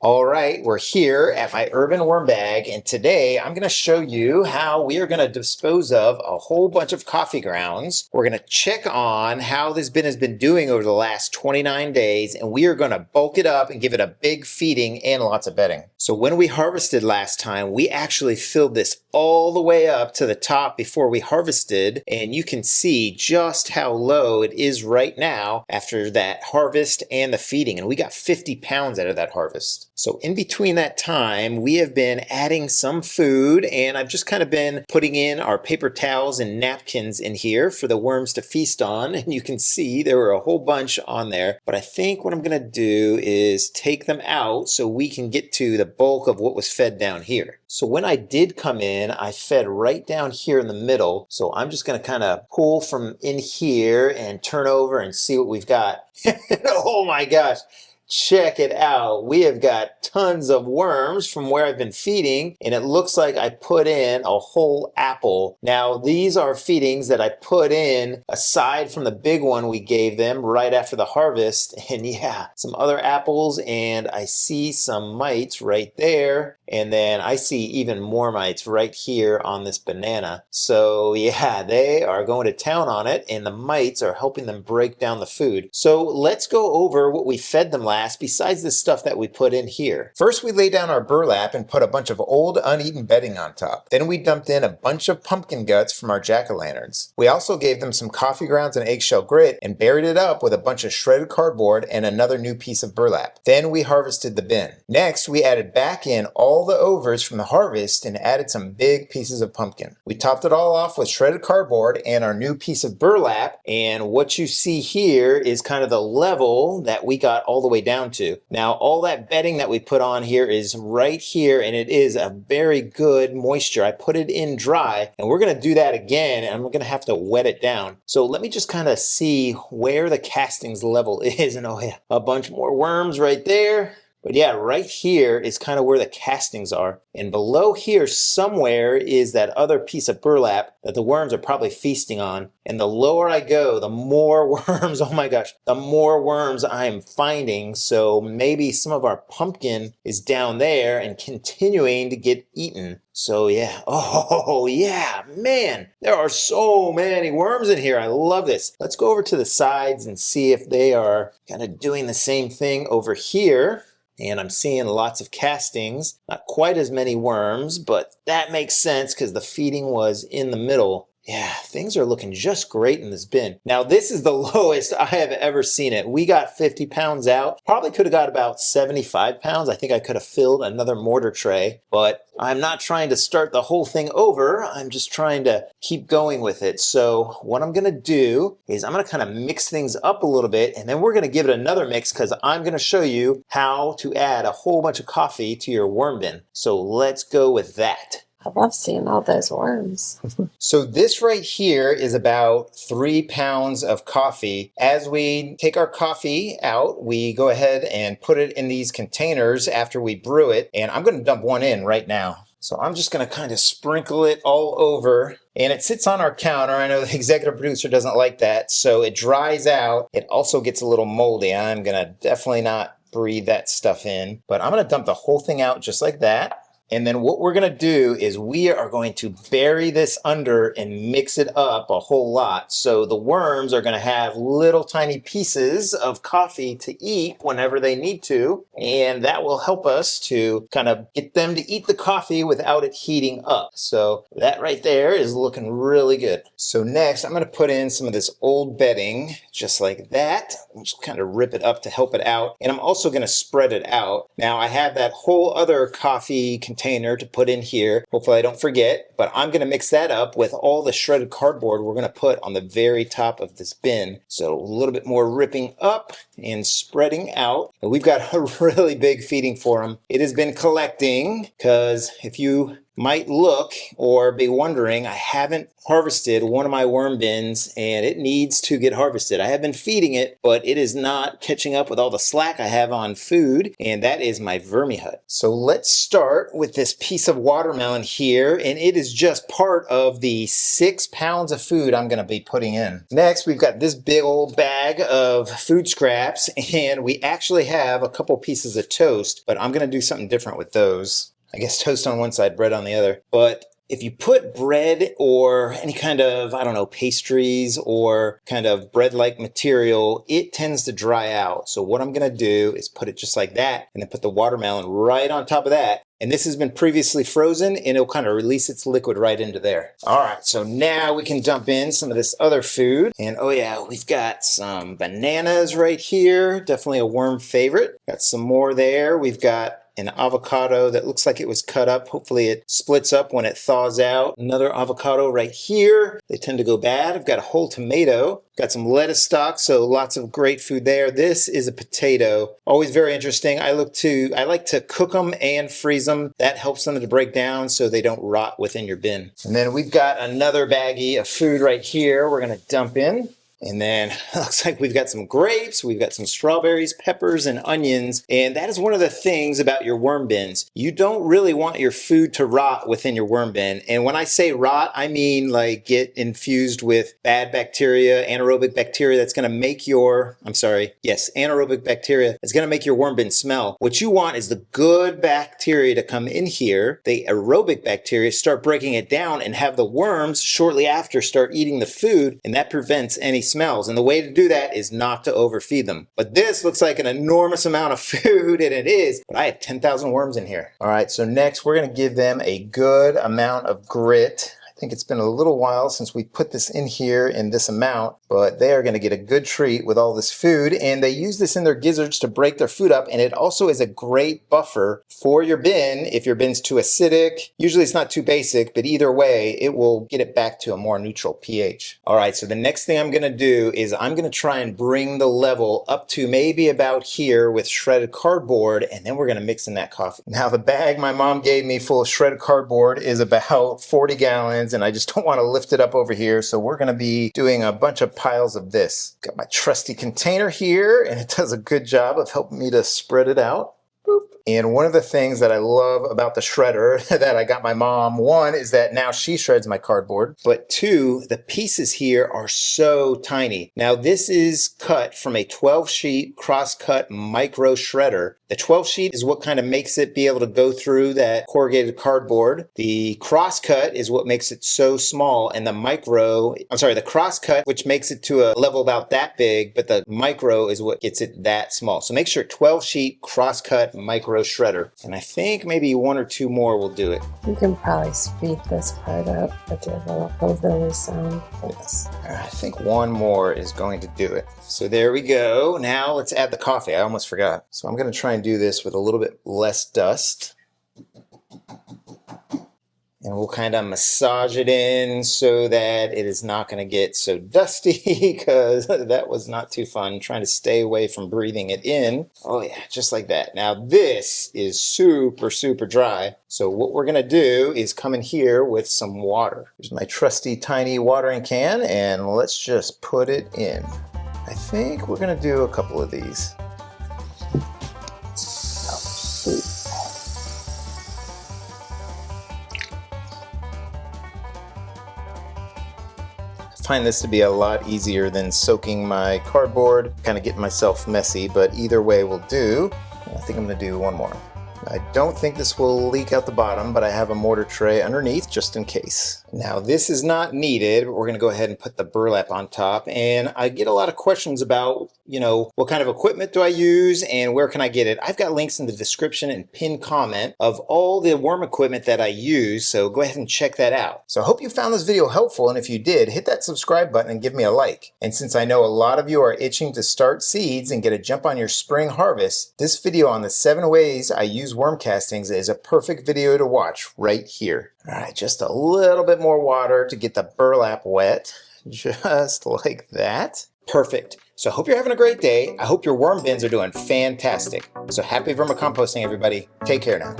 All right, we're here at my urban worm bag, and today I'm going to show you how we are going to dispose of a whole bunch of coffee grounds. We're going to check on how this bin has been doing over the last 29 days, and we are going to bulk it up and give it a big feeding and lots of bedding. So when we harvested last time, we actually filled this all the way up to the top before we harvested, and you can see just how low it is right now after that harvest and the feeding, and we got 50 pounds out of that harvest. So in between that time, we have been adding some food, and I've just kind of been putting in our paper towels and napkins in here for the worms to feast on. And you can see there were a whole bunch on there. But I think what I'm going to do is take them out so we can get to the bulk of what was fed down here. So when I did come in, I fed right down here in the middle. So I'm just going to kind of pull from in here and turn over and see what we've got. Oh my gosh. Check it out. We have got tons of worms from where I've been feeding, and it looks like I put in a whole apple. Now, these are feedings that I put in aside from the big one we gave them right after the harvest. And yeah, some other apples, and I see some mites right there. And then I see even more mites right here on this banana. So yeah, they are going to town on it, and the mites are helping them break down the food. So let's go over what we fed them last besides the stuff that we put in here. First, we laid down our burlap and put a bunch of old uneaten bedding on top. Then we dumped in a bunch of pumpkin guts from our jack-o'-lanterns. We also gave them some coffee grounds and eggshell grit and buried it up with a bunch of shredded cardboard and another new piece of burlap. Then we harvested the bin. Next, we added back in all the overs from the harvest and added some big pieces of pumpkin. We topped it all off with shredded cardboard and our new piece of burlap, and what you see here is kind of the level that we got all the way down to. Now, all that bedding that we put on here is right here, and it is a very good moisture. I put it in dry, and we're going to do that again, and I'm going to have to wet it down. So let me just kind of see where the castings level is, and oh yeah, a bunch more worms right there. But yeah, right here is kind of where the castings are. And below here somewhere is that other piece of burlap that the worms are probably feasting on. And the lower I go, the more worms, oh my gosh, the more worms I'm finding. So maybe some of our pumpkin is down there and continuing to get eaten. So yeah, oh yeah, man, there are so many worms in here. I love this. Let's go over to the sides and see if they are kind of doing the same thing over here. And I'm seeing lots of castings, not quite as many worms, but that makes sense because the feeding was in the middle. Yeah, things are looking just great in this bin. Now, this is the lowest I have ever seen it. We got 50 pounds out. Probably could have got about 75 pounds. I think I could have filled another mortar tray, but I'm not trying to start the whole thing over. I'm just trying to keep going with it. So what I'm going to do is I'm going to kind of mix things up a little bit, and then we're going to give it another mix because I'm going to show you how to add a whole bunch of coffee to your worm bin. So let's go with that. I love seeing all those worms. So this right here is about 3 pounds of coffee. As we take our coffee out, we go ahead and put it in these containers after we brew it. And I'm going to dump one in right now. So I'm just going to kind of sprinkle it all over. And it sits on our counter. I know the executive producer doesn't like that. So it dries out. It also gets a little moldy. I'm going to definitely not breathe that stuff in. But I'm going to dump the whole thing out just like that. And then what we're going to do is we are going to bury this under and mix it up a whole lot. So the worms are going to have little tiny pieces of coffee to eat whenever they need to. And that will help us to kind of get them to eat the coffee without it heating up. So that right there is looking really good. So next I'm going to put in some of this old bedding just like that. I'm just kind of rip it up to help it out. And I'm also going to spread it out. Now I have that whole other coffee container to put in here. Hopefully I don't forget, but I'm going to mix that up with all the shredded cardboard we're going to put on the very top of this bin. So a little bit more ripping up and spreading out. And we've got a really big feeding for them. It has been collecting because if you might look or be wondering, I haven't harvested one of my worm bins and it needs to get harvested. I have been feeding it, but it is not catching up with all the slack I have on food, and that is my vermi hut. So let's start with this piece of watermelon here, and it is just part of the 6 pounds of food I'm going to be putting in. Next, we've got this big old bag of food scraps, and we actually have a couple pieces of toast, but I'm going to do something different with those. I guess toast on one side, bread on the other. But if you put bread or any kind of, I don't know, pastries or kind of bread-like material, it tends to dry out. So what I'm going to do is put it just like that and then put the watermelon right on top of that. And this has been previously frozen and it'll kind of release its liquid right into there. All right, so now we can dump in some of this other food. And oh yeah, we've got some bananas right here. Definitely a worm favorite. Got some more there. We've got an avocado that looks like it was cut up. Hopefully it splits up when it thaws out. Another avocado right here. They tend to go bad. I've got a whole tomato. Got some lettuce stalks, so lots of great food there. This is a potato. Always very interesting. I like to cook them and freeze them. That helps them to break down so they don't rot within your bin. And then we've got another baggie of food right here we're gonna dump in. And then it looks like we've got some grapes, we've got some strawberries, peppers, and onions. And that is one of the things about your worm bins. You don't really want your food to rot within your worm bin. And when I say rot, I mean like get infused with bad bacteria, anaerobic bacteria that's gonna make your, anaerobic bacteria that's gonna make your worm bin smell. What you want is the good bacteria to come in here, the aerobic bacteria, start breaking it down and have the worms shortly after start eating the food, and that prevents any smells. And the way to do that is not to overfeed them. But this looks like an enormous amount of food, and it is, but I have 10,000 worms in here. All right, so next we're gonna give them a good amount of grit. I think it's been a little while since we put this in here in this amount, but they are going to get a good treat with all this food, and they use this in their gizzards to break their food up, and it also is a great buffer for your bin if your bin's too acidic. Usually it's not too basic, but either way, it will get it back to a more neutral pH. All right, so the next thing I'm going to do is I'm going to try and bring the level up to maybe about here with shredded cardboard, and then we're going to mix in that coffee. Now, the bag my mom gave me full of shredded cardboard is about 40 gallons, and I just don't want to lift it up over here, so we're going to be doing a bunch of piles of this. Got my trusty container here, and it does a good job of helping me to spread it out. Boop. And one of the things that I love about the shredder that I got my mom, one is that now she shreds my cardboard, but two, the pieces here are so tiny. Now this is cut from a 12 sheet cross-cut micro shredder. The 12 sheet is what kind of makes it be able to go through that corrugated cardboard. The cross-cut is what makes it so small, and the cross-cut, which makes it to a level about that big, but the micro is what gets it that small. So make sure 12 sheet cross-cut micro shredder. And I think maybe one or two more will do it. You can probably speed this part up, but do a little overly sound for this. I think one more is going to do it. So there we go. Now let's add the coffee. I almost forgot. So I'm going to try and do this with a little bit less dust. And we'll kind of massage it in so that it is not going to get so dusty, because that was not too fun, trying to stay away from breathing it in. Oh yeah, just like that. Now this is super, super dry. So what we're going to do is come in here with some water. Here's my trusty tiny watering can, and let's just put it in. I think we're going to do a couple of these. Oh, sweet. Find this to be a lot easier than soaking my cardboard, kind of getting myself messy, but either way will do. I think I'm going to do one more. I don't think this will leak out the bottom, but I have a mortar tray underneath just in case. Now this is not needed, but we're going to go ahead and put the burlap on top. And I get a lot of questions about, what kind of equipment do I use and where can I get it? I've got links in the description and pinned comment of all the worm equipment that I use, so go ahead and check that out. So I hope you found this video helpful, and if you did, hit that subscribe button and give me a like. And since I know a lot of you are itching to start seeds and get a jump on your spring harvest, this video on the 7 ways I use worm castings is a perfect video to watch right here. All right, just a little bit more water to get the burlap wet, just like that. Perfect. So I hope you're having a great day. I hope your worm bins are doing fantastic. So happy vermicomposting, everybody. Take care now.